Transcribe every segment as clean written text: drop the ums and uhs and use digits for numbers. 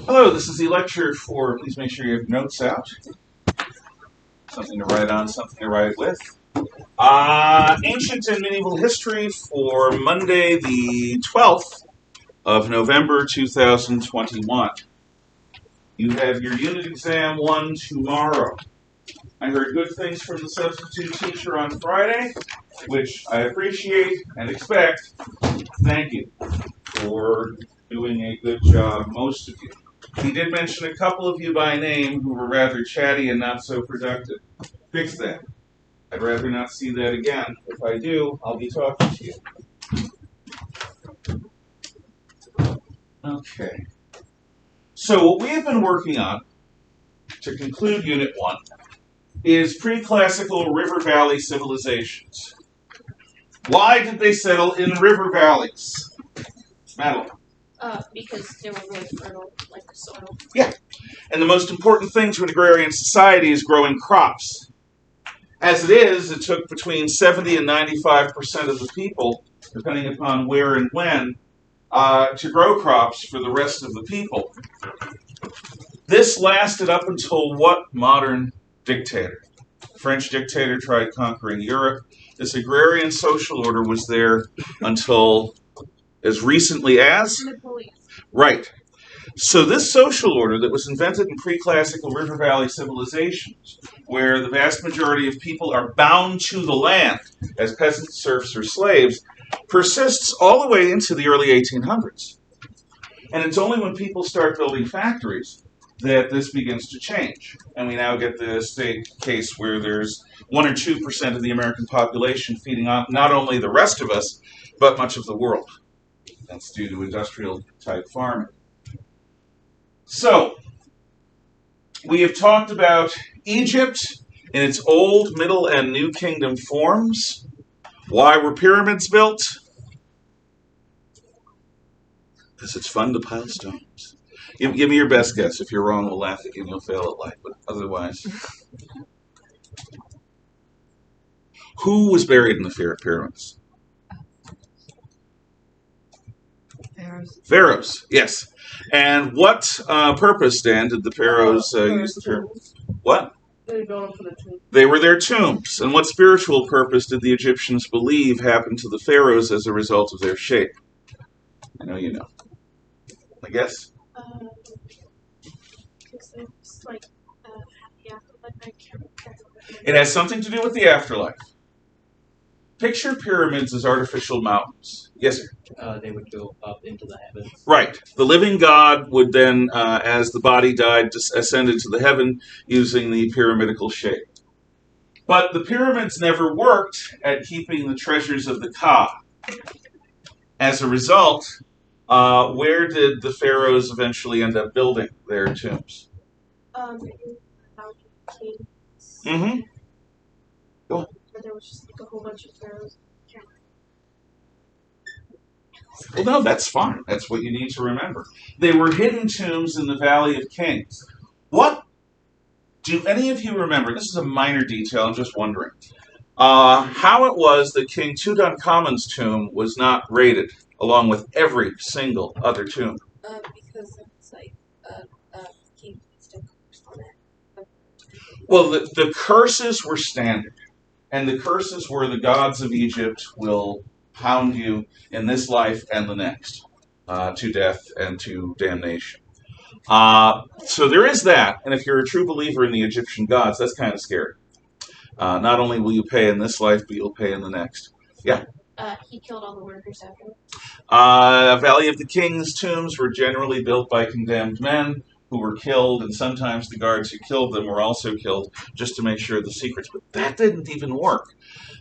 Hello, this is the lecture for, please make sure you have notes out. Something to write on, something to write with. Ancient and Medieval History for Monday the 12th of November 2021. You have your unit exam 1 tomorrow. I heard good things from the substitute teacher on Friday, which I appreciate and expect. Thank you for doing a good job, most of you. He did mention a couple of you by name who were rather chatty and not so productive. Fix that. I'd rather not see that again. If I do, I'll be talking to you. Okay. So what we have been working on to conclude Unit 1 is pre-classical river valley civilizations. Why did they settle in river valleys? Madeline. Because they were really fertile, like the soil. Yeah. And the most important thing to an agrarian society is growing crops. As it is, it took between 70 and 95% of the people, depending upon where and when, to grow crops for the rest of the people. This lasted up until what modern dictator? The French dictator tried conquering Europe. This agrarian social order was there until as recently as? Napoleon. Right. So this social order that was invented in pre-classical river valley civilizations, where the vast majority of people are bound to the land as peasants, serfs, or slaves, persists all the way into the early 1800s. And it's only when people start building factories that this begins to change. And we now get the state case where there's 1 or 2% of the American population feeding on not only the rest of us, but much of the world. That's due to industrial-type farming. So, we have talked about Egypt in its Old, Middle, and New Kingdom forms. Why were pyramids built? Because it's fun to pile stones. Give me your best guess. If you're wrong, we'll laugh at you and you'll fail at life. But otherwise... Who was buried in the pyramids? Pharaohs, yes. And what purpose, Dan, did the pharaohs use the pyramids? What? They were their tombs. And what spiritual purpose did the Egyptians believe happened to the pharaohs as a result of their shape? I know you know. I guess? It's like happy afterlife. I can't remember. It has something to do with the afterlife. Picture pyramids as artificial mountains. Yes, sir? They would go up into the heavens. Right. The living God would then, as the body died, ascend into the heaven using the pyramidical shape. But the pyramids never worked at keeping the treasures of the Ka. As a result, where did the pharaohs eventually end up building their tombs? Mm-hmm. Go on. But there was just like a whole bunch of pharaohs. Well, no, that's fine. That's what you need to remember. They were hidden tombs in the Valley of Kings. What do any of you remember? This is a minor detail, I'm just wondering. How it was that King Tutankhamun's tomb was not raided, along with every single other tomb. Because it's like king still on it. Well, the curses were standard. And the curses were the gods of Egypt will pound you in this life and the next, to death and to damnation. So there is that, and if you're a true believer in the Egyptian gods, that's kind of scary. Not only will you pay in this life, but you'll pay in the next. Yeah? He killed all the workers after. Valley of the Kings tombs were generally built by condemned men who were killed, and sometimes the guards who killed them were also killed just to make sure of the secrets. But that didn't even work.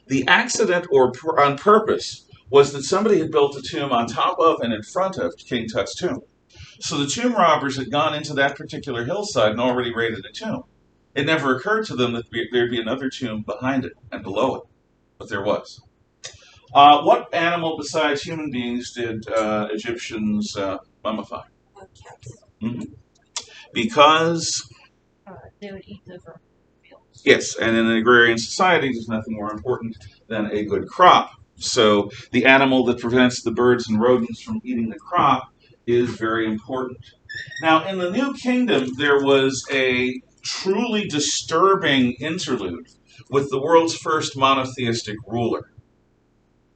The accident, or on purpose, was that somebody had built a tomb on top of and in front of King Tut's tomb. So the tomb robbers had gone into that particular hillside and already raided a tomb. It never occurred to them that there'd be another tomb behind it and below it, but there was. What animal besides human beings did Egyptians mummify? Cats. Mm-hmm. Because? They would eat the fields. Yes, and in an agrarian society, there's nothing more important than a good crop. So the animal that prevents the birds and rodents from eating the crop is very important. Now, in the New Kingdom, there was a truly disturbing interlude with the world's first monotheistic ruler.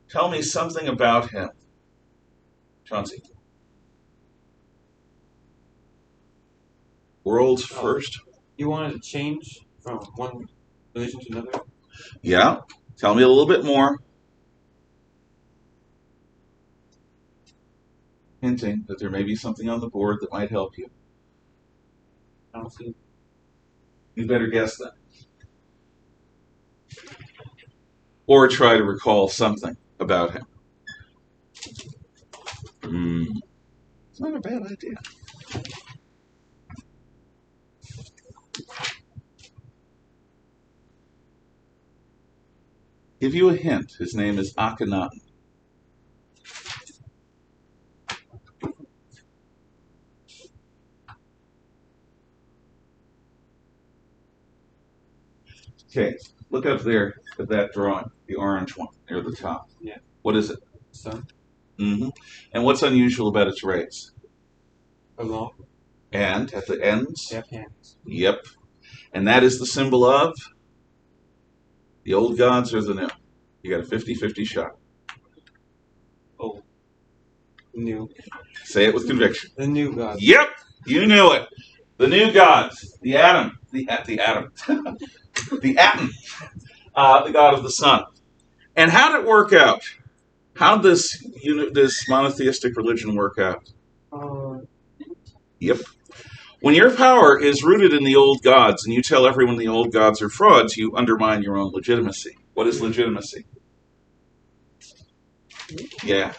Tell me something about him, Chauncey. World's first? You wanted to change from one religion to another? Yeah. Tell me a little bit more. Hinting that there may be something on the board that might help you. I don't see. You better guess that. Or try to recall something about him. It's not a bad idea. Give you a hint. His name is Achaemenid. Okay, look up there at that drawing, the orange one near the top. Yeah. What is it? Sun. Mm-hmm. And what's unusual about its rays? Along. And at the ends? They have hands. Yep. And that is the symbol of the old gods or the new? You got a 50-50 shot. Oh. New. Say it with conviction. The new god. Yep, you knew it. The new gods, the atom, the atom, the atom, the god of the sun. And how did it work out? How did this monotheistic religion work out? Yep. When your power is rooted in the old gods and you tell everyone the old gods are frauds, you undermine your own legitimacy. What is legitimacy? Yeah.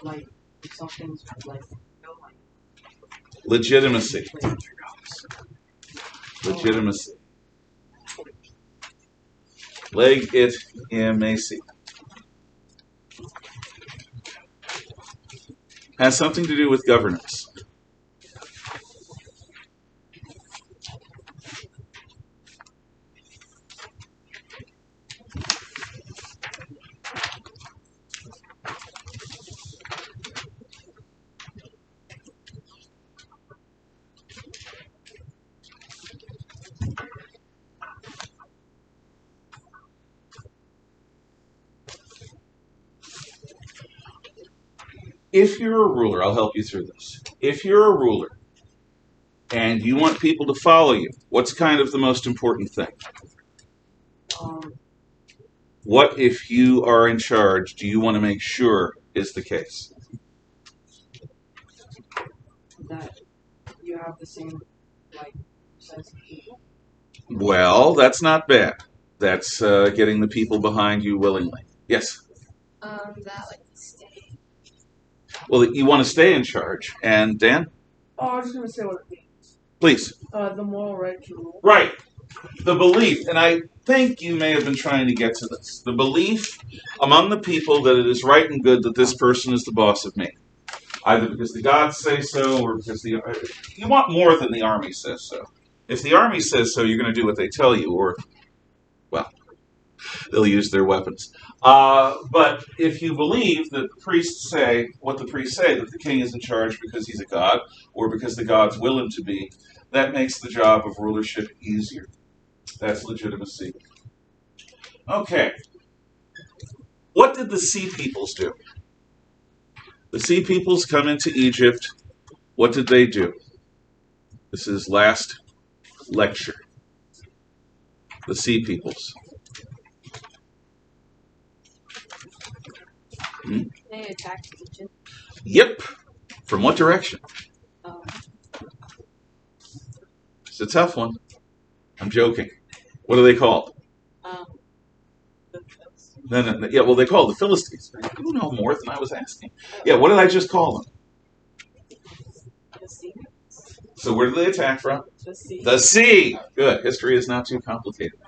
Like something's like Legitimacy. Legitimacy. Legitimacy. Has something to do with governance. If you're a ruler, I'll help you through this. If you're a ruler and you want people to follow you, what's kind of the most important thing? What, if you are in charge, do you want to make sure is the case? that you have the same like sense of people. Well, that's not bad. That's getting the people behind you willingly. Yes? That like stay. Well, you want to stay in charge. And Dan? Oh, I was just going to say what it means. Please. The moral right to rule. Right. The belief, and I think you may have been trying to get to this, the belief among the people that it is right and good that this person is the boss of me. Either because the gods say so, or because you want more than the army says so. If the army says so, you're going to do what they tell you, or, well, they'll use their weapons. But if you believe that the priests say what the priests say, that the king is in charge because he's a god, or because the gods will him to be, that makes the job of rulership easier. That's legitimacy. Okay. What did the Sea Peoples do? The Sea Peoples come into Egypt. What did they do? This is last lecture. The Sea Peoples. They attacked Egypt. Yep. From what direction? It's a tough one. I'm joking. What are they called? No. Yeah, well, they called the Philistines. You know more than I was asking. Yeah, what did I just call them? The sea. So where did they attack from? The sea. The sea. Good. History is not too complicated.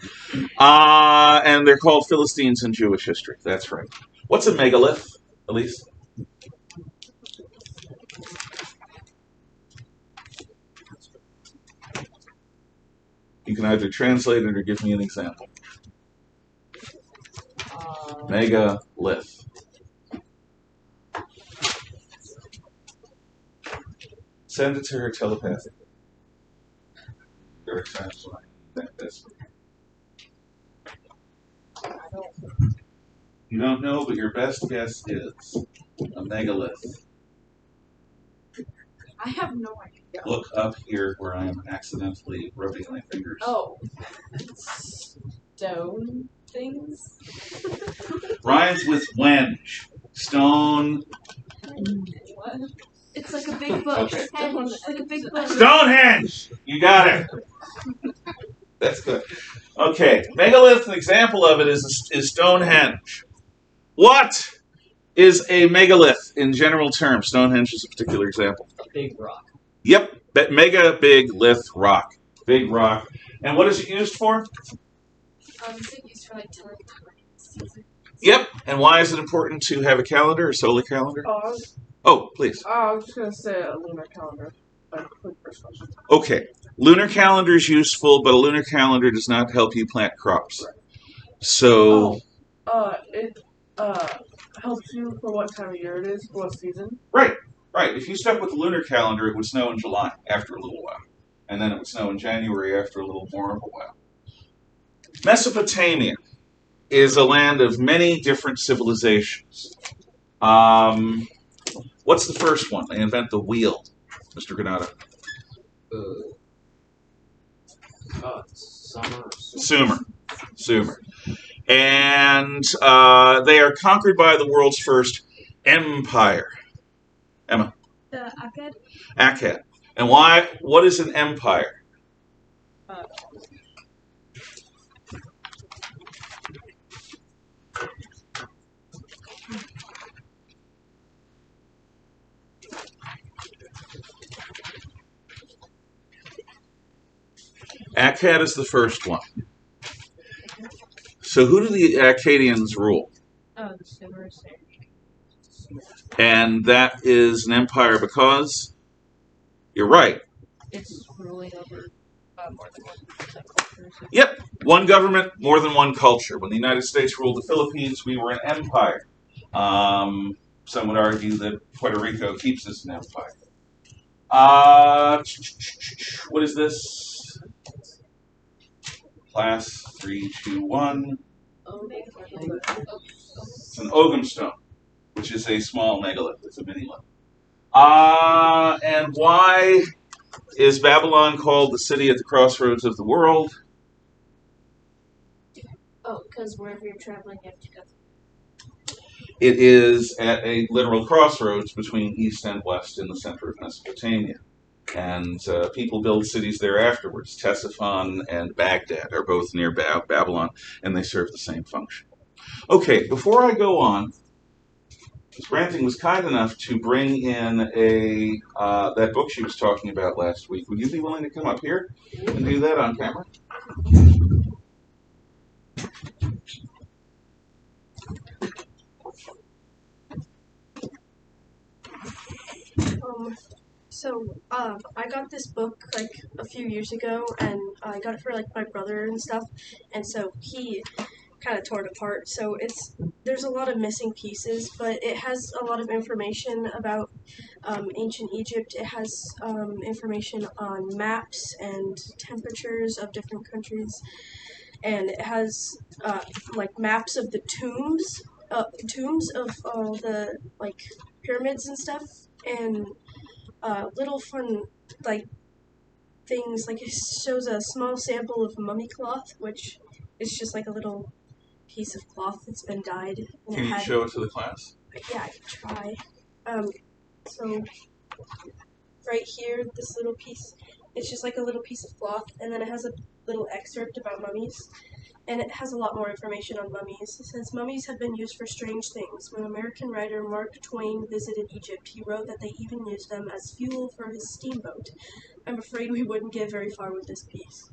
And they're called Philistines in Jewish history. That's right. What's a megalith, Elise? You can either translate it or give me an example. Megalith. send it to her telepathically. There are times when I think this. You don't know, but your best guess is a megalith. I have no idea. Look up here where I am accidentally rubbing my fingers. Oh. Stone things? Rhymes with wenge. Stone. What? It's like a big book. Okay. It's like a big book. Stonehenge! You got it. That's good. Okay, megalith, an example of it is Stonehenge. What is a megalith in general terms? Stonehenge is a particular example. A big rock. Yep, mega big lith rock. Big rock. And what is it used for? Is it used for like telling times? Yep. And why is it important to have a calendar, a solar calendar? Oh, please. I was just gonna say a lunar calendar. Quick first question. Okay. Lunar calendar is useful, but a lunar calendar does not help you plant crops. So. It helps you for what time of year it is, what season. Right. If you stuck with the lunar calendar, it would snow in July after a little while. And then it would snow in January after a little more of a while. Mesopotamia is a land of many different civilizations. What's the first one? They invent the wheel, Mr. Granada. Sumer. And they are conquered by the world's first empire. Emma. The Akkad? Akkad. And why? What is an empire? Akkad is the first one. So who do the Akkadians rule? Oh, the Sumers. And that is an empire because you're right. It's ruling over more than one culture. Yep, one government, more than one culture. When the United States ruled the Philippines, we were an empire. Some would argue that Puerto Rico keeps us an empire. What is this? Class 3, 2, 1. It's an Ogham stone, which is a small megalith. It's a mini-lith. And why is Babylon called the city at the crossroads of the world? Oh, because wherever you're traveling, you have to go. It is at a literal crossroads between east and west in the center of Mesopotamia. And people build cities there afterwards. Ctesiphon and Baghdad are both near Babylon, and they serve the same function. Okay, before I go on, Ms. Branting was kind enough to bring in that book she was talking about last week. Would you be willing to come up here and do that on camera? I got this book like a few years ago, and I got it for like my brother and stuff, and so he kind of tore it apart. So there's a lot of missing pieces, but it has a lot of information about ancient Egypt. It has information on maps and temperatures of different countries, and it has like maps of the tombs of all the like pyramids and stuff, and little fun like things, like it shows a small sample of mummy cloth, which is just like a little piece of cloth that's been dyed. And Can you show it to the class? Yeah, I can try. So right here, this little piece, it's just like a little piece of cloth, and then it has a little excerpt about mummies. And it has a lot more information on mummies. It says, mummies have been used for strange things. When American writer Mark Twain visited Egypt, he wrote that they even used them as fuel for his steamboat. I'm afraid we wouldn't get very far with this piece.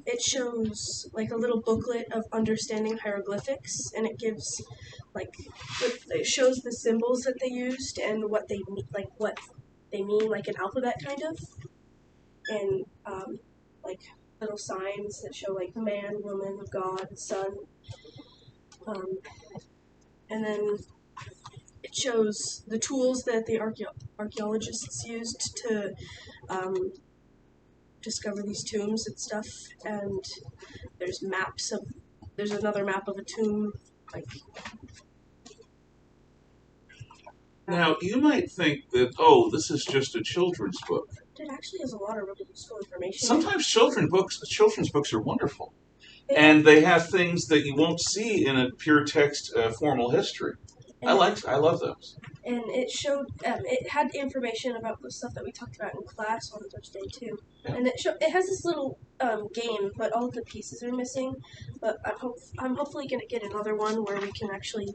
It shows like a little booklet of understanding hieroglyphics, and it gives it shows the symbols that they used and what they mean, like an alphabet kind of, and like little signs that show like man, woman, God, sun, and then it shows the tools that the archaeologists used to discover these tombs and stuff. And there's another map of a tomb, like. Now, you might think that, this is just a children's book. It actually has a lot of really useful information. Sometimes children's books are wonderful. And they have things that you won't see in a pure text formal history. I love those. And it showed, it had information about the stuff that we talked about in class on Thursday too. Yeah. And it has this little game, but all of the pieces are missing. But I'm hopefully going to get another one where we can actually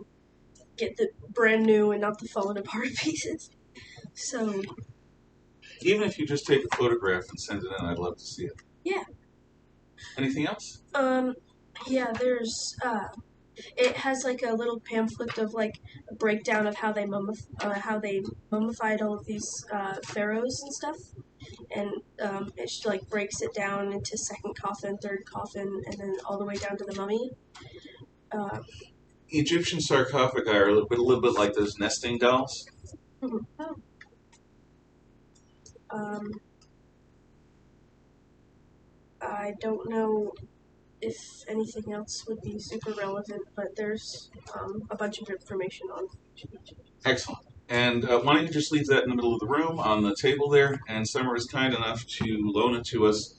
get the brand new and not the fallen apart pieces. So. Even if you just take a photograph and send it in, I'd love to see it. Yeah. Anything else? Yeah, there's, it has like a little pamphlet of like a breakdown of how they mummified all of these pharaohs and stuff, and it like breaks it down into second coffin, third coffin, and then all the way down to the mummy. Egyptian sarcophagi are a little bit like those nesting dolls. Mm-hmm. I don't know if anything else would be super relevant, but there's a bunch of information on Egypt. Excellent. And why don't you just leave that in the middle of the room on the table there, and Summer is kind enough to loan it to us,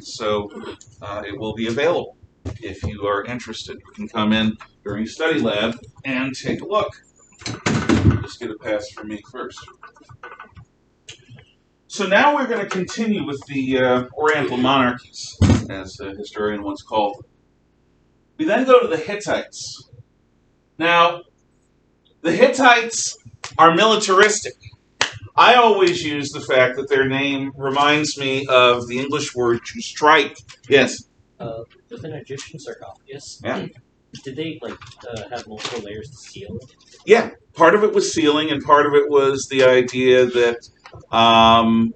so it will be available. If you are interested, you can come in during study lab and take a look. Just get a pass from me first. So now we're going to continue with the Oriental monarchies, as a historian once called them. We then go to the Hittites. Now, the Hittites are militaristic. I always use the fact that their name reminds me of the English word to strike. Yes? With an Egyptian sarcophagus, yeah. Did they have multiple layers to seal it? Yeah, part of it was sealing, and part of it was the idea that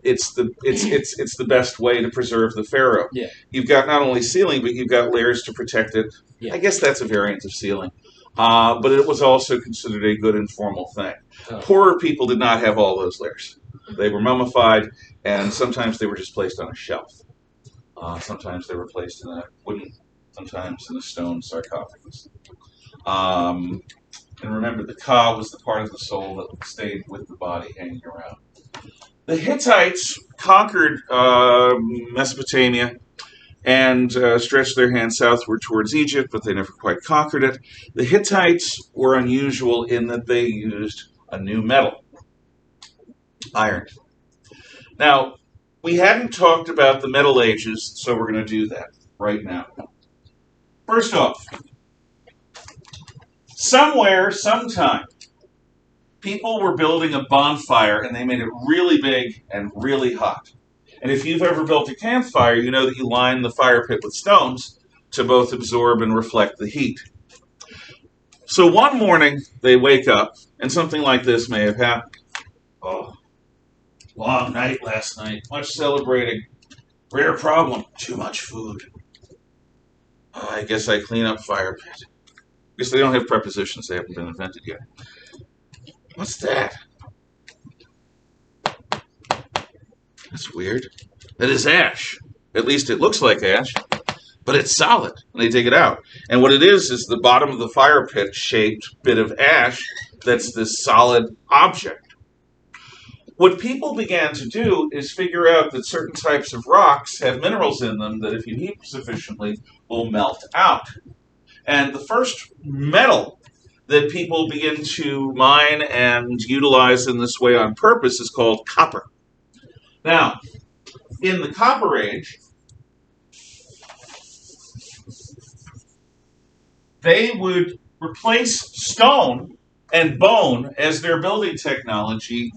it's the best way to preserve the pharaoh. Yeah. You've got not only sealing, but you've got layers to protect it. Yeah. I guess that's a variant of sealing. But it was also considered a good informal thing. Poorer people did not have all those layers. They were mummified, and sometimes they were just placed on a shelf. Sometimes they were placed in a wooden, sometimes in a stone sarcophagus. And remember, the ka was the part of the soul that stayed with the body hanging around. The Hittites conquered Mesopotamia and stretched their hand southward towards Egypt, but they never quite conquered it. The Hittites were unusual in that they used a new metal, iron. Now, we hadn't talked about the Middle Ages, so we're going to do that right now. First off, somewhere, sometime, people were building a bonfire, and they made it really big and really hot. And if you've ever built a campfire, you know that you line the fire pit with stones to both absorb and reflect the heat. So one morning, they wake up, and something like this may have happened. Oh, long night last night, much celebrating. Rare problem, too much food. Oh, I guess I clean up fire pit. Because they don't have prepositions, they haven't been invented yet. What's that? That's weird. That is ash. At least it looks like ash, but it's solid. And they take it out. And what it is the bottom of the fire pit shaped bit of ash that's this solid object. What people began to do is figure out that certain types of rocks have minerals in them that if you heat sufficiently will melt out. And the first metal that people begin to mine and utilize in this way on purpose is called copper. Now, in the Copper Age, they would replace stone and bone as their building technology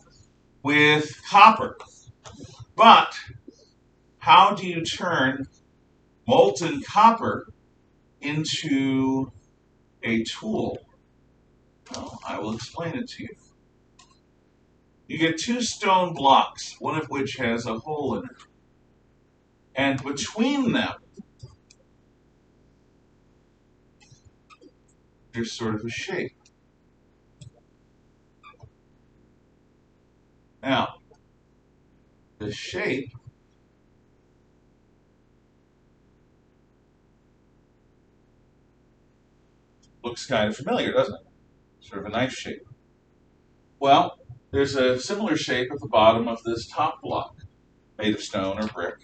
with copper. But how do you turn molten copper into a tool? Well, I will explain it to you. You get two stone blocks, one of which has a hole in it. And between them, there's sort of a shape. Now, the shape looks kind of familiar, doesn't it? Sort of a knife shape. Well, there's a similar shape at the bottom of this top block, made of stone or brick.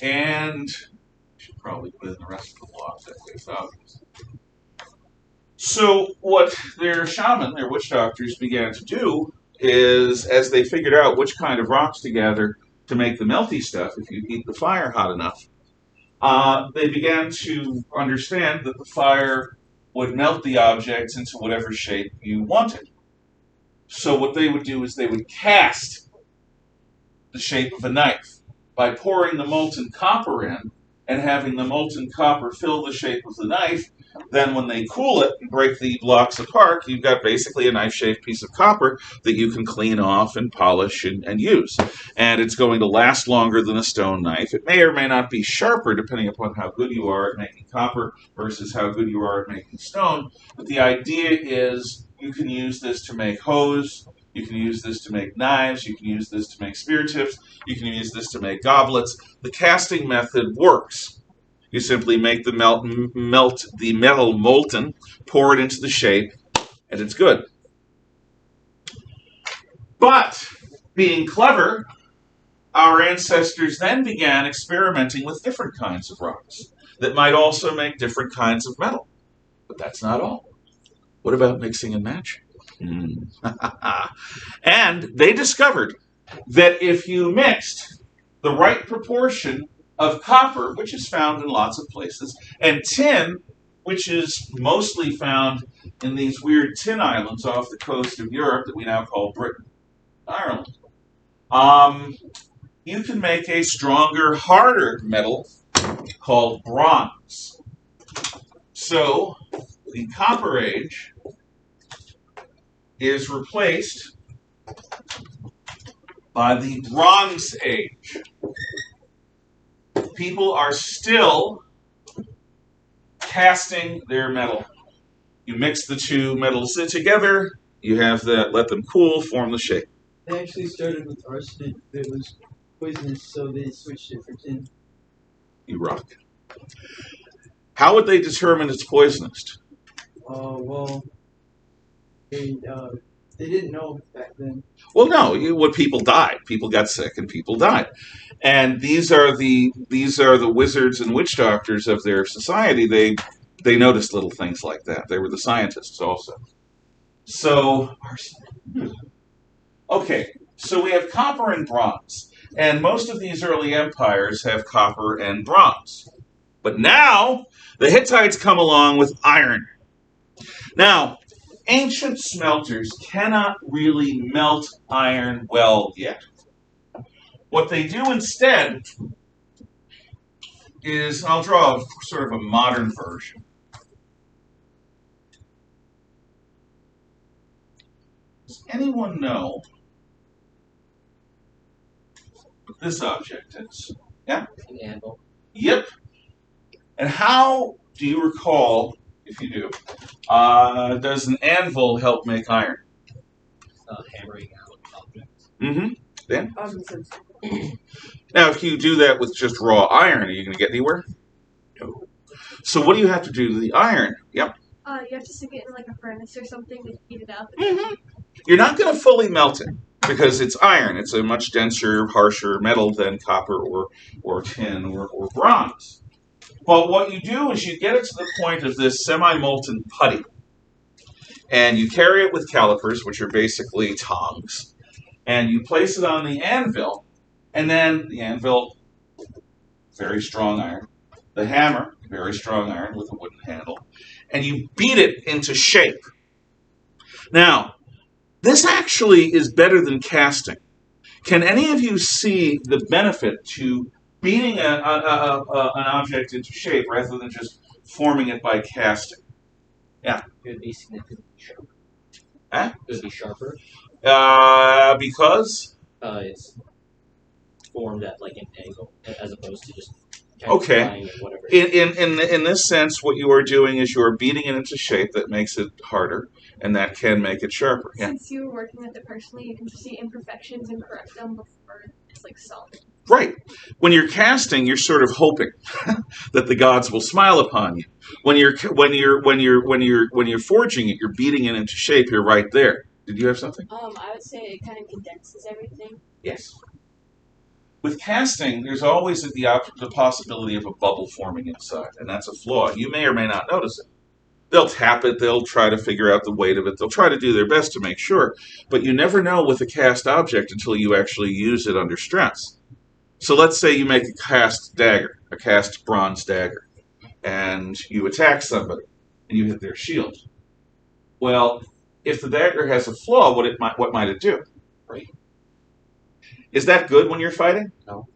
And I should probably put in the rest of the block, that way it's obvious. So what their shaman, their witch doctors, began to do is, as they figured out which kind of rocks to gather to make the melty stuff, if you heat the fire hot enough, they began to understand that the fire would melt the objects into whatever shape you wanted. So what they would do is they would cast the shape of a knife by pouring the molten copper in and having the molten copper fill the shape of the knife. Then when they cool it and break the blocks apart, you've got basically a knife-shaped piece of copper that you can clean off and polish and use. And it's going to last longer than a stone knife. It may or may not be sharper, depending upon how good you are at making copper versus how good you are at making stone. But the idea is you can use this to make hoes, you can use this to make knives, you can use this to make spear tips, you can use this to make goblets. The casting method works. You simply make the melt the metal molten, pour it into the shape, and it's good. But, being clever, our ancestors then began experimenting with different kinds of rocks that might also make different kinds of metal. But that's not all. What about mixing and matching? And they discovered that if you mixed the right proportion of copper, which is found in lots of places, and tin, which is mostly found in these weird tin islands off the coast of Europe that we now call Britain and Ireland, you can make a stronger, harder metal called bronze. So the Copper Age is replaced by the Bronze Age. People are still casting their metal. You mix the two metals together, you have that, let them cool, form the shape. They actually started with arsenic that was poisonous, so they switched it for tin. You rock. How would they determine it's poisonous? Well, they didn't know back then. Well, no. What people died. People got sick, and people died. And these are the wizards and witch doctors of their society. They noticed little things like that. They were the scientists also. So, okay. So we have copper and bronze, and most of these early empires have copper and bronze. But now the Hittites come along with iron. Now, ancient smelters cannot really melt iron well yet. What they do instead is, I'll draw sort of a modern version. Does anyone know what this object is? Yeah? An anvil. Yep. And how do you recall, if you do, does an anvil help make iron? Hammering out objects. Mm-hmm. Dan? Sense. Now, if you do that with just raw iron, are you going to get anywhere? No. So what do you have to do to the iron? Yep. You have to stick it in like a furnace or something to heat it up. Mm-hmm. You're not going to fully melt it because it's iron. It's a much denser, harsher metal than copper or tin or bronze. Well, what you do is you get it to the point of this semi-molten putty. And you carry it with calipers, which are basically tongs. And you place it on the anvil. And then the anvil, very strong iron. The hammer, very strong iron with a wooden handle. And you beat it into shape. Now, this actually is better than casting. Can any of you see the benefit to beating an object into shape rather than just forming it by casting? Yeah. It would be significantly sharper. Huh? It would be sharper. Because? It's formed at like an angle, as opposed to just Okay. calcifying and whatever. In this sense, what you are doing is you are beating it into shape that makes it harder, and that can make it sharper. Yeah. Since you were working with it personally, you can see imperfections and correct them before it's like solid. Right. When you're casting, you're sort of hoping that the gods will smile upon you. When you're forging it, you're beating it into shape. You're right there. Did you have something? I would say it kind of condenses everything. Yes. With casting, there's always the possibility of a bubble forming inside, and that's a flaw. You may or may not notice it. They'll tap it, they'll try to figure out the weight of it, they'll try to do their best to make sure, but you never know with a cast object until you actually use it under stress. So let's say you make a cast dagger, a cast bronze dagger, and you attack somebody, and you hit their shield. Well, if the dagger has a flaw, what might it do? Right. Is that good when you're fighting? No.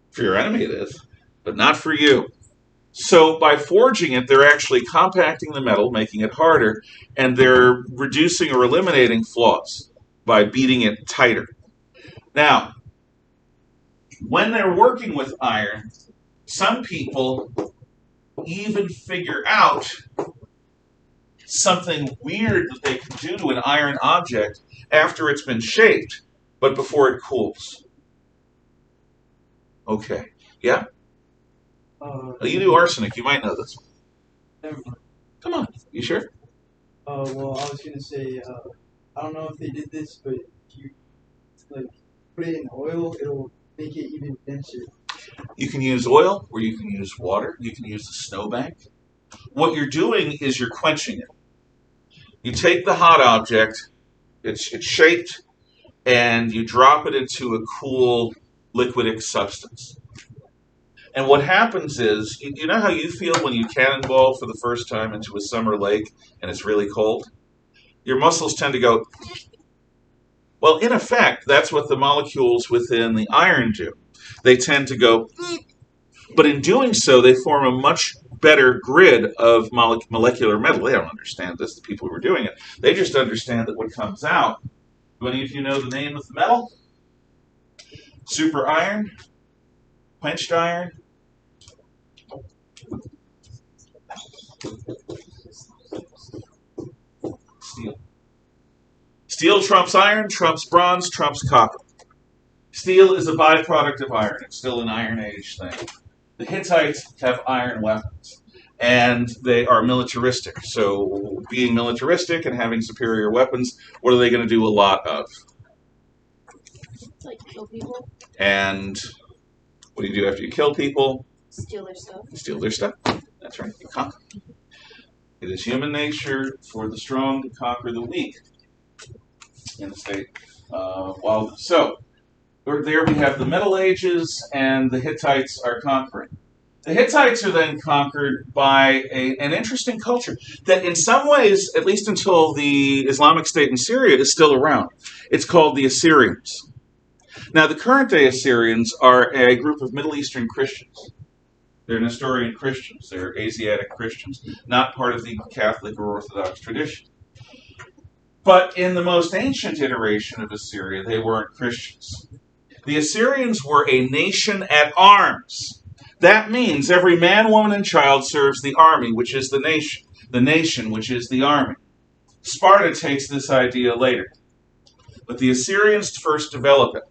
For your enemy it is, but not for you. So by forging it, they're actually compacting the metal, making it harder, and they're reducing or eliminating flaws by beating it tighter. Now, when they're working with iron, some people even figure out something weird that they can do to an iron object after it's been shaped, but before it cools. Okay. Yeah? You do arsenic. You might know this. Never mind. Come on. You sure? Well, I was gonna say, I don't know if they did this, but if you like put it in oil, it'll make it even denser. You can use oil, or you can use water. You can use the snowbank. What you're doing is you're quenching it. You take the hot object, it's shaped, and you drop it into a cool liquidic substance. And what happens is, you know how you feel when you cannonball for the first time into a summer lake and it's really cold? Your muscles tend to go. Well, in effect, that's what the molecules within the iron do. They tend to go, but in doing so, they form a much better grid of molecular metal. They don't understand this, the people who are doing it. They just understand that what comes out. Do any of you know the name of the metal? Super iron? Quenched iron? Steel. Steel trumps iron, trumps bronze, trumps copper. Steel is a byproduct of iron. It's still an Iron Age thing. The Hittites have iron weapons, and they are militaristic. So being militaristic and having superior weapons, what are they going to do a lot of? Like kill people. And what do you do after you kill people? Steal their stuff. You steal their stuff. That's right. You conquer. It is human nature for the strong to conquer the weak in the state. So there we have the Middle Ages, and the Hittites are conquering. The Hittites are then conquered by an interesting culture that in some ways, at least until the Islamic State in Syria, is still around. It's called the Assyrians. Now, the current-day Assyrians are a group of Middle Eastern Christians. They're Nestorian Christians. They're Asiatic Christians, not part of the Catholic or Orthodox tradition. But in the most ancient iteration of Assyria, they weren't Christians. The Assyrians were a nation at arms. That means every man, woman, and child serves the army, which is the nation, which is the army. Sparta takes this idea later. But the Assyrians first develop it.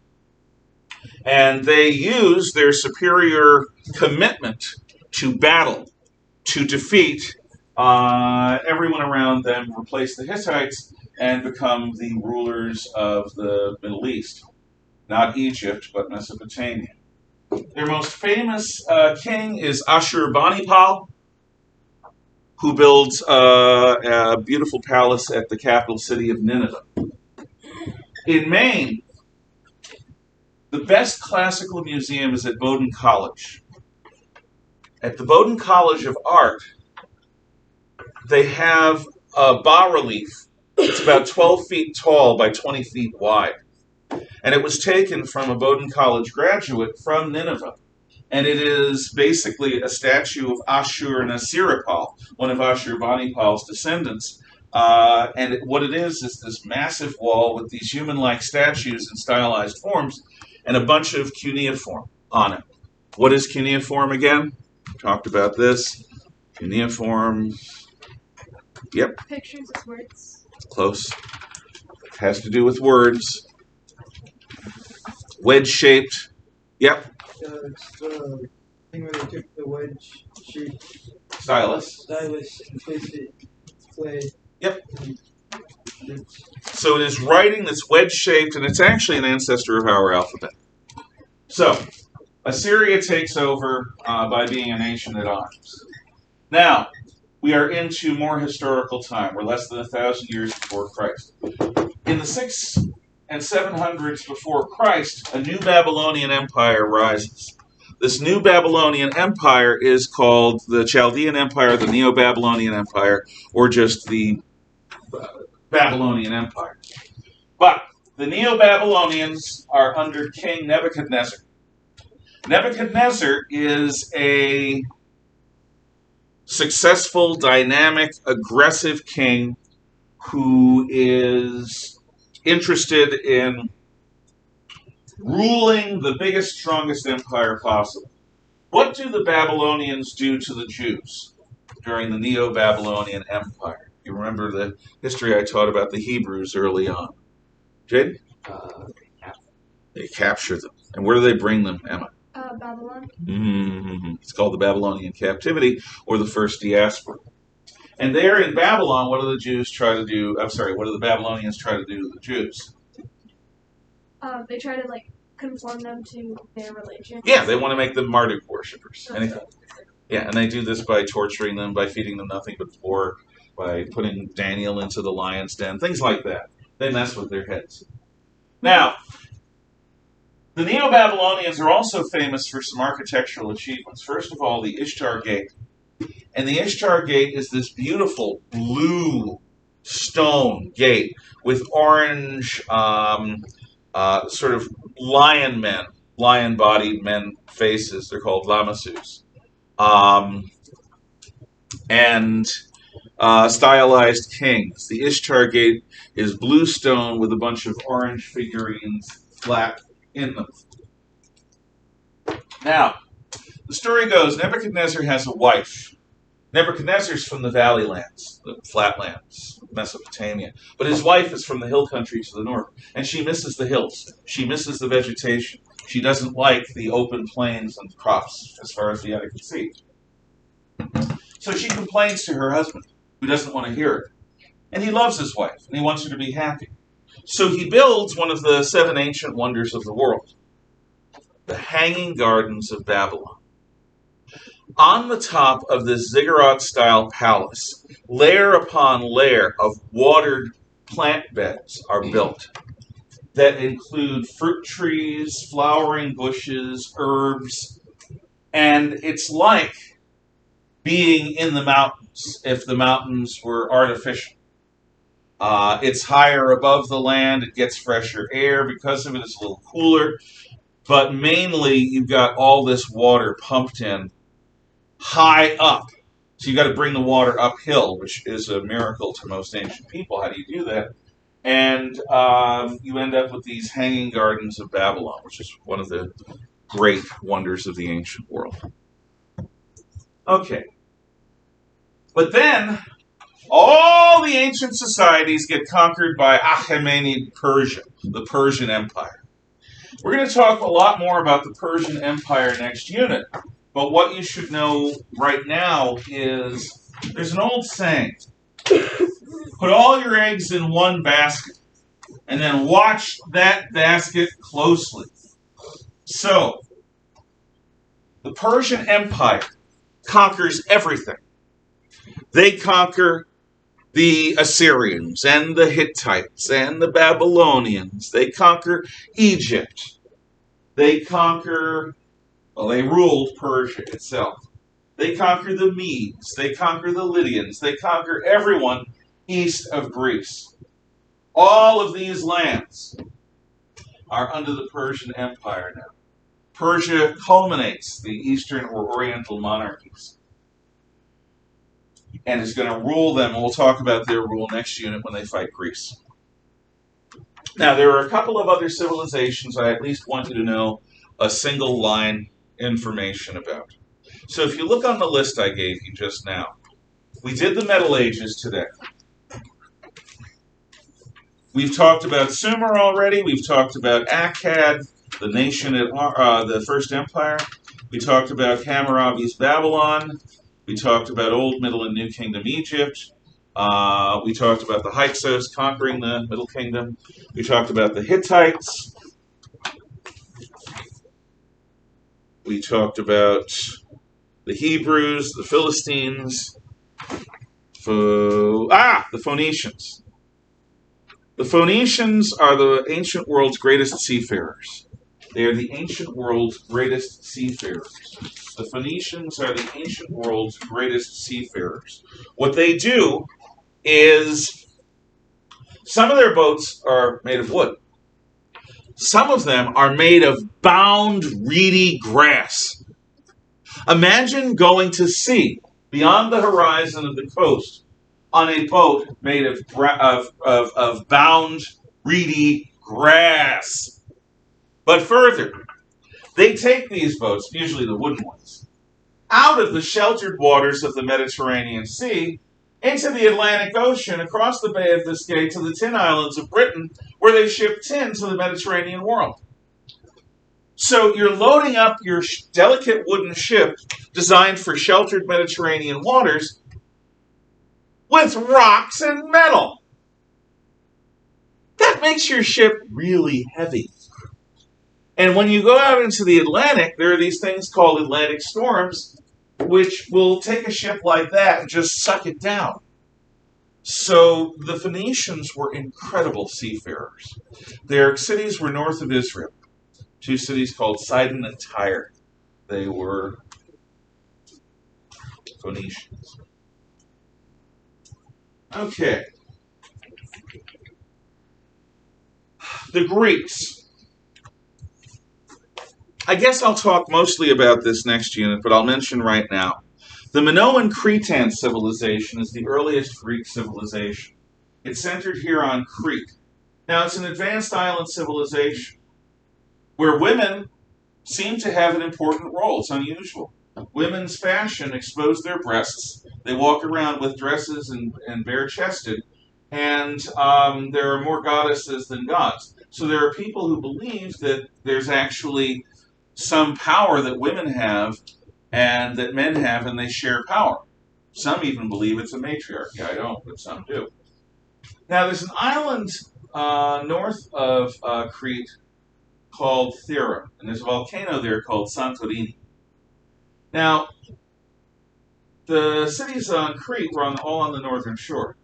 And they use their superior commitment to battle, to defeat everyone around them, replace the Hittites, and become the rulers of the Middle East. Not Egypt, but Mesopotamia. Their most famous king is Ashurbanipal, who builds a beautiful palace at the capital city of Nineveh. In Maine, the best classical museum is at Bowdoin College. At the Bowdoin College of Art, they have a bas-relief. It's about 12 feet tall by 20 feet wide. And it was taken from a Bowdoin College graduate from Nineveh. And it is basically a statue of Ashur-Nasiripal, one of Ashurbanipal's descendants. What it is this massive wall with these human-like statues in stylized forms and a bunch of cuneiform on it. What is cuneiform again? Talked about this. Cuneiform. Yep, Pictures of words. close. Has to do with words. Wedge-shaped. Yep. It's the thing where they took the wedge-shaped Stylus. stylus and placed it in clay. Yep. And So it is writing that's wedge-shaped, and it's actually an ancestor of our alphabet. So, Assyria takes over by being a nation at arms. Now, we are into more historical time. We're less than 1,000 years before Christ. In the 6 and 700s before Christ, a new Babylonian empire rises. This new Babylonian empire is called the Chaldean Empire, the Neo-Babylonian Empire, or just the Babylonian Empire. But the Neo-Babylonians are under King Nebuchadnezzar. Nebuchadnezzar is a successful, dynamic, aggressive king who is interested in ruling the biggest, strongest empire possible. What do the Babylonians do to the Jews during the Neo-Babylonian Empire? You remember the history I taught about the Hebrews early on. Jade? They capture them. And where do they bring them, Emma? Babylon. It's called the Babylonian captivity, or the first diaspora. And there in Babylon, what do the Jews try to do? I'm sorry, what do the Babylonians try to do to the Jews? They try to conform them to their religion. Yeah, they want to make them Marduk worshippers. Anything. Yeah, and they do this by torturing them, by feeding them nothing but pork, by putting Daniel into the lion's den, things like that. They mess with their heads. Now, the Neo-Babylonians are also famous for some architectural achievements. First of all, the Ishtar Gate. And the Ishtar Gate is this beautiful blue stone gate with orange sort of lion-bodied men faces. They're called lamasus. And stylized kings. The Ishtar Gate is blue stone with a bunch of orange figurines flat in them. Now, the story goes, Nebuchadnezzar has a wife. Nebuchadnezzar's from the valley lands, the flatlands, Mesopotamia. But his wife is from the hill country to the north, and she misses the hills. She misses the vegetation. She doesn't like the open plains and crops as far as the eye can see. So she complains to her husband, who doesn't want to hear it. And he loves his wife, and he wants her to be happy. So he builds one of the 7 ancient wonders of the world, the Hanging Gardens of Babylon. On the top of this ziggurat-style palace, layer upon layer of watered plant beds are built that include fruit trees, flowering bushes, herbs, and it's like being in the mountains if the mountains were artificial. It's higher above the land, it gets fresher air, because of it it's a little cooler, but mainly you've got all this water pumped in high up. So you've got to bring the water uphill, which is a miracle to most ancient people. How do you do that? And you end up with these Hanging Gardens of Babylon, which is one of the great wonders of the ancient world. Okay. But then, all the ancient societies get conquered by Achaemenid Persia, the Persian Empire. We're going to talk a lot more about the Persian Empire next unit, but what you should know right now is there's an old saying, put all your eggs in one basket, and then watch that basket closely. So, the Persian Empire conquers everything. They conquer the Assyrians and the Hittites and the Babylonians. They conquer Egypt. They conquer, well, they ruled Persia itself. They conquer the Medes. They conquer the Lydians. They conquer everyone east of Greece. All of these lands are under the Persian Empire now. Persia culminates the Eastern or Oriental monarchies and is going to rule them, and we'll talk about their rule next unit when they fight Greece. Now, there are a couple of other civilizations I at least want you to know a single line information about. So if you look on the list I gave you just now, we did the Middle Ages today. We've talked about Sumer already. We've talked about Akkad, the nation at the First Empire. We talked about Hammurabi's Babylon. We talked about Old, Middle, and New Kingdom Egypt. We talked about the Hyksos conquering the Middle Kingdom. We talked about the Hittites. We talked about the Hebrews, the Philistines, the Phoenicians. The Phoenicians are the ancient world's greatest seafarers. They are the ancient world's greatest seafarers. The Phoenicians are the ancient world's greatest seafarers. What they do is, some of their boats are made of wood. Some of them are made of bound, reedy grass. Imagine going to sea beyond the horizon of the coast on a boat made of bound, reedy grass. But further, they take these boats, usually the wooden ones, out of the sheltered waters of the Mediterranean Sea into the Atlantic Ocean, across the Bay of Biscay to the Tin Islands of Britain, where they ship tin to the Mediterranean world. So you're loading up your delicate wooden ship designed for sheltered Mediterranean waters with rocks and metal. That makes your ship really heavy. And when you go out into the Atlantic, there are these things called Atlantic storms, which will take a ship like that and just suck it down. So the Phoenicians were incredible seafarers. Their cities were north of Israel. 2 cities called Sidon and Tyre. They were Phoenicians. Okay. The Greeks. I guess I'll talk mostly about this next unit, but I'll mention right now. The Minoan Cretan civilization is the earliest Greek civilization. It's centered here on Crete. Now, it's an advanced island civilization where women seem to have an important role. It's unusual. Women's fashion expose their breasts. They walk around with dresses and bare-chested, and there are more goddesses than gods. So there are people who believe that there's actually some power that women have and that men have, and they share power. Some even believe it's a matriarchy. I don't, but some do. Now, there's an island north of Crete called Thera, and there's a volcano there called Santorini. Now, the cities on Crete were all on the northern shore,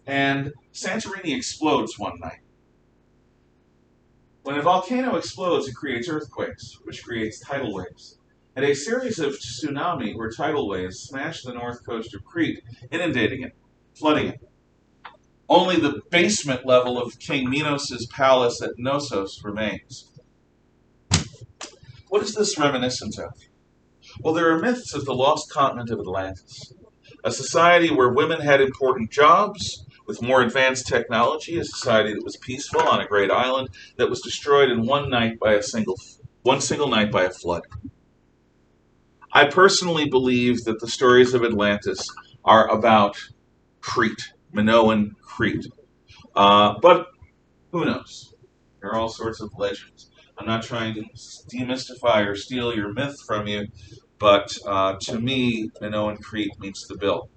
and Santorini explodes one night. When a volcano explodes, it creates earthquakes, which creates tidal waves. And a series of tsunami or tidal waves smash the north coast of Crete, inundating it, flooding it. Only the basement level of King Minos' palace at Knossos remains. What is this reminiscent of? Well, there are myths of the lost continent of Atlantis, a society where women had important jobs, with more advanced technology, a society that was peaceful on a great island that was destroyed in one single night by a flood. I personally believe that the stories of Atlantis are about Crete, Minoan Crete. But who knows? There are all sorts of legends. I'm not trying to demystify or steal your myth from you, but to me, Minoan Crete meets the bill.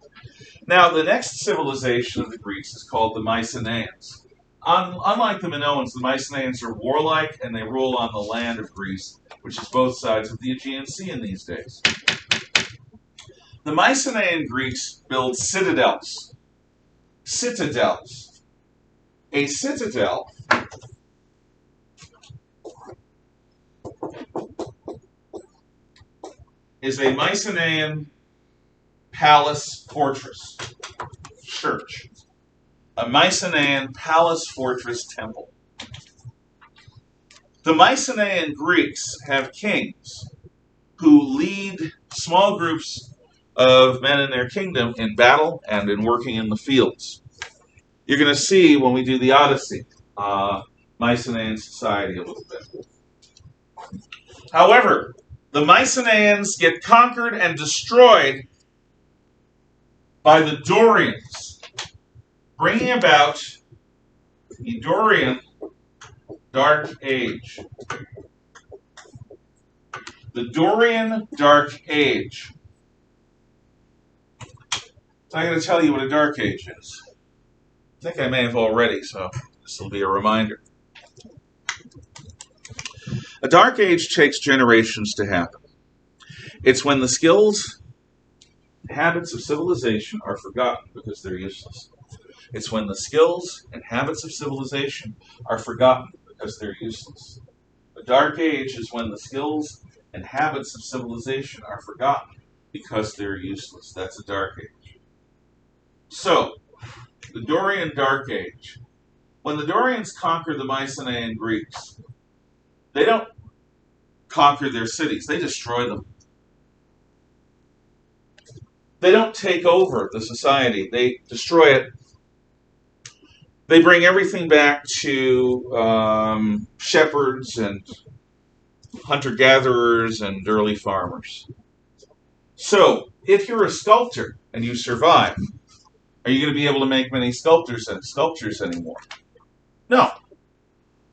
Now, the next civilization of the Greeks is called the Mycenaeans. Unlike the Minoans, the Mycenaeans are warlike, and they rule on the land of Greece, which is both sides of the Aegean Sea in these days. The Mycenaean Greeks build citadels. Citadels. A citadel is a Mycenaean palace fortress, church. A Mycenaean palace fortress temple. The Mycenaean Greeks have kings who lead small groups of men in their kingdom in battle and in working in the fields. You're going to see when we do the Odyssey, Mycenaean society a little bit. However, the Mycenaeans get conquered and destroyed by the Dorians, bringing about the Dorian Dark Age. The Dorian Dark Age. So I'm going to tell you what a Dark Age is. I think I may have already, so this will be a reminder. A Dark Age takes generations to happen. It's when the skills, habits of civilization are forgotten because they're useless. It's when the skills and habits of civilization are forgotten because they're useless. A Dark Age is when the skills and habits of civilization are forgotten because they're useless. That's a Dark Age. So, the Dorian Dark Age. When the Dorians conquer the Mycenaean Greeks, they don't conquer their cities, they destroy them. They don't take over the society, they destroy it. They bring everything back to shepherds and hunter-gatherers and early farmers. So, if you're a sculptor and you survive, are you going to be able to make many sculptures anymore? No.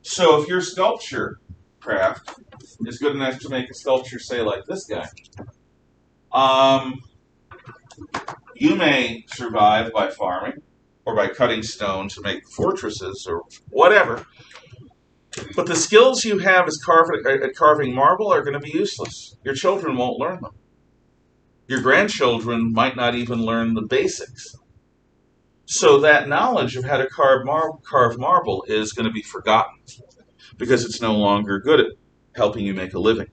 So if your sculpture craft is good enough to make a sculpture, say, like this guy, you may survive by farming or by cutting stone to make fortresses or whatever. But the skills you have as carving marble are going to be useless. Your children won't learn them. Your grandchildren might not even learn the basics. So that knowledge of how to carve marble is going to be forgotten because it's no longer good at helping you make a living.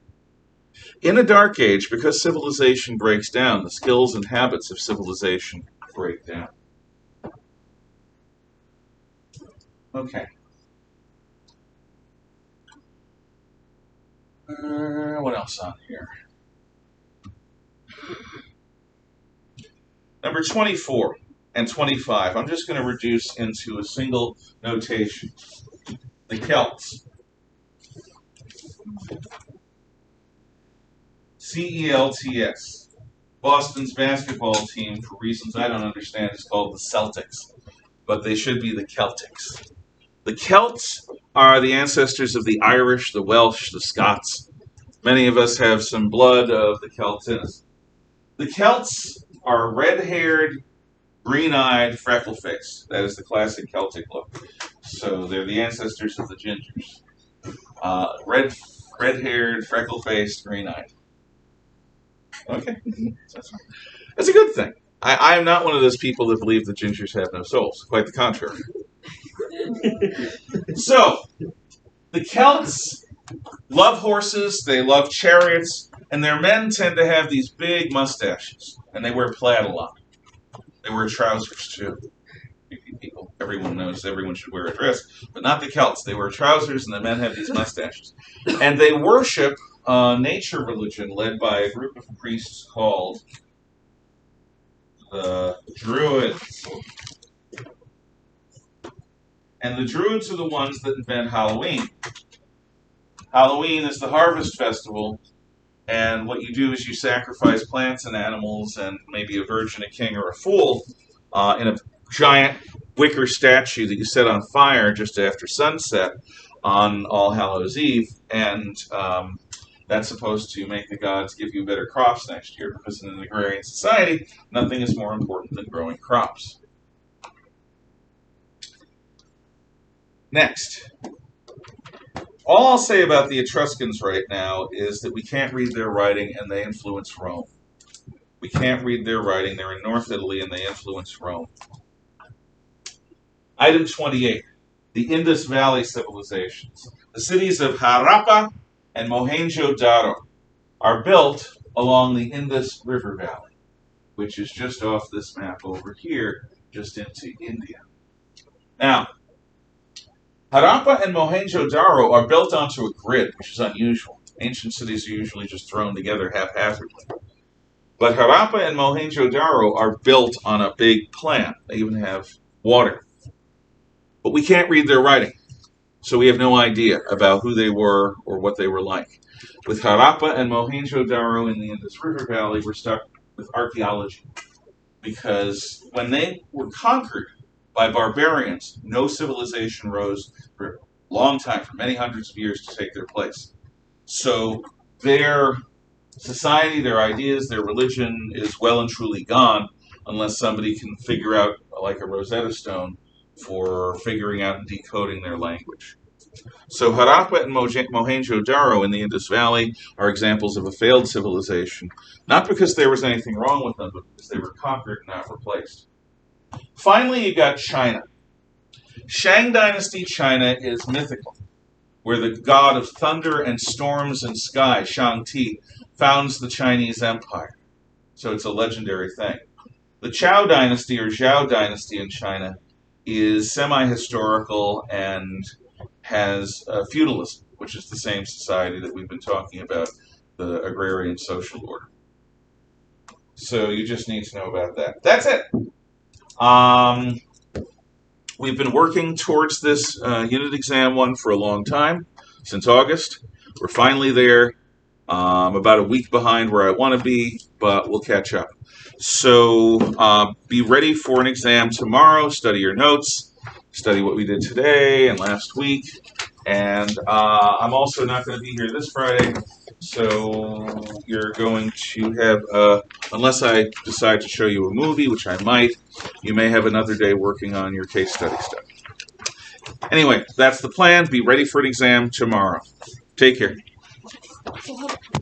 In a Dark Age, because civilization breaks down, the skills and habits of civilization break down. Okay. What else on here? Number 24 and 25. I'm just going to reduce into a single notation. The Celts. C-E-L-T-S. Boston's basketball team, for reasons I don't understand, is called the Celtics. But they should be the Celtics. The Celts are the ancestors of the Irish, the Welsh, the Scots. Many of us have some blood of the Celts in us. The Celts are red-haired, green-eyed, freckle-faced. That is the classic Celtic look. So they're the ancestors of the Gingers. Red-haired, freckle-faced, green-eyed. Okay. That's a good thing. I am not one of those people that believe the Gingers have no souls. Quite the contrary. So, the Celts love horses, they love chariots, and their men tend to have these big mustaches. And they wear plaid a lot. They wear trousers, too. Everyone knows everyone should wear a dress, but not the Celts. They wear trousers, and the men have these mustaches. And they worship a nature religion led by a group of priests called the Druids. And the Druids are the ones that invent Halloween. Halloween is the harvest festival, and what you do is you sacrifice plants and animals and maybe a virgin, a king, or a fool in a giant wicker statue that you set on fire just after sunset on All Hallows Eve, and that's supposed to make the gods give you better crops next year, because in an agrarian society, nothing is more important than growing crops. Next. All I'll say about the Etruscans right now is that we can't read their writing and they influence Rome. We can't read their writing. They're in North Italy and they influence Rome. Item 28. The Indus Valley civilizations. The cities of Harappa and Mohenjo-Daro are built along the Indus River Valley, which is just off this map over here, just into India. Now, Harappa and Mohenjo-Daro are built onto a grid, which is unusual. Ancient cities are usually just thrown together haphazardly. But Harappa and Mohenjo-Daro are built on a big plan. They even have water. But we can't read their writing. So we have no idea about who they were or what they were like. With Harappa and Mohenjo-Daro in the Indus River Valley, we're stuck with archaeology. Because when they were conquered by barbarians, no civilization rose for a long time, for many hundreds of years, to take their place. So their society, their ideas, their religion is well and truly gone unless somebody can figure out, like a Rosetta Stone, for figuring out and decoding their language. So Harappa and Mohenjo-Daro in the Indus Valley are examples of a failed civilization, not because there was anything wrong with them, but because they were conquered and not replaced. Finally, you got China. Shang Dynasty China is mythical, where the god of thunder and storms and sky, Shang founds the Chinese Empire. So it's a legendary thing. The Chou Dynasty or Zhou Dynasty in China is semi-historical and has feudalism, which is the same society that we've been talking about, the agrarian social order. So you just need to know about that. That's it. We've been working towards this unit exam one for a long time, since August. We're finally there. About a week behind where I want to be, but we'll catch up. So be ready for an exam tomorrow. Study your notes. Study what we did today and last week. And I'm also not going to be here this Friday, so you're going to have, unless I decide to show you a movie, which I might, you may have another day working on your case study stuff. Anyway, that's the plan. Be ready for an exam tomorrow. Take care.